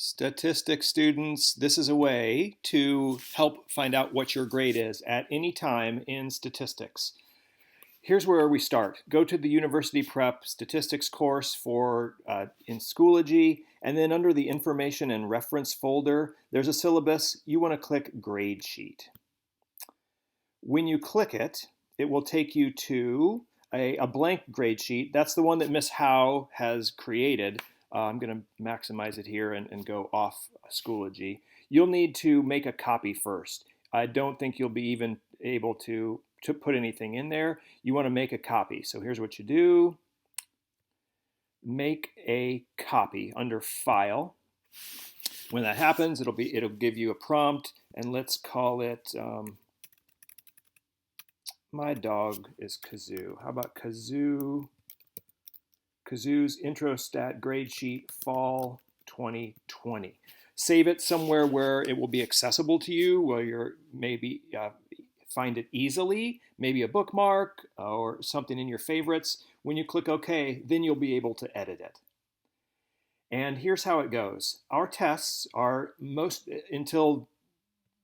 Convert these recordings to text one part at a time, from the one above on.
Statistics students, this is a way to help find out what your grade is at any time in statistics. Here's where we start. Go to the University Prep statistics course for in Schoology, and then under the information and reference folder, there's a syllabus. You want to click grade sheet. When you click it, it will take you to a blank grade sheet. That's the one that Miss Howe has created. I'm going to maximize it here and go off Schoology. You'll need to make a copy first. I don't think you'll be even able to put anything in there. You want to make a copy. So here's what you do. Make a copy under File. When that happens, it'll give you a prompt, and let's call it my dog is Kazoo. How about Kazoo's Introstat grade sheet fall 2020. Save it somewhere where it will be accessible to you, where you're maybe find it easily, maybe a bookmark or something in your favorites. When you click OK, then you'll be able to edit it. And here's how it goes. Our tests are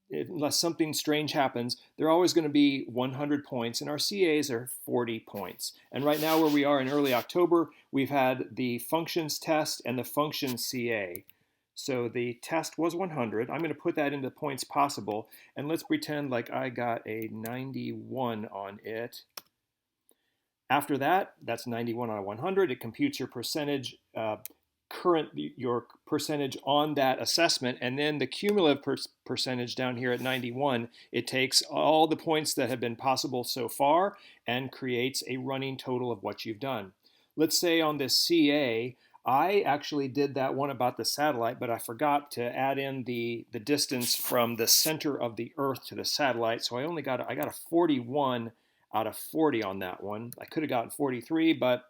unless something strange happens, they're always going to be 100 points, and our CAs are 40 points. And right now, where we are in early October, we've had the functions test and the function CA. So the test was 100. I'm going to put that into points possible, and let's pretend like I got a 91 on it. After that, that's 91 on 100. It computes your percentage your percentage on that assessment, and then the cumulative percentage down here at 91, it takes all the points that have been possible so far and creates a running total of what you've done. Let's say on this CA, I actually did that one about the satellite, but I forgot to add in the distance from the center of the Earth to the satellite, so I got a 41 out of 40 on that one. I could have gotten 43, but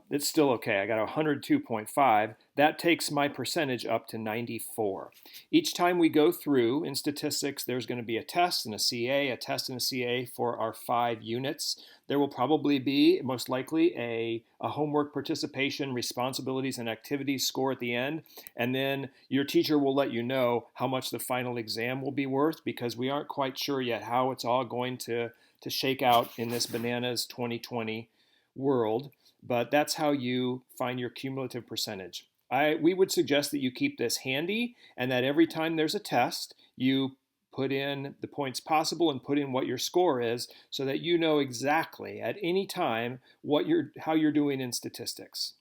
it's still okay. I got 102.5. That takes my percentage up to 94. Each time we go through in statistics, there's going to be a test and a CA, a test and a CA for our 5 units. There will probably be, most likely, a homework participation, responsibilities, and activities score at the end. And then your teacher will let you know how much the final exam will be worth, because we aren't quite sure yet how it's all going to shake out in this bananas 2020 world. But that's how you find your cumulative percentage. We would suggest that you keep this handy, and that every time there's a test, you put in the points possible and put in what your score is, so that you know exactly at any time how you're doing in statistics.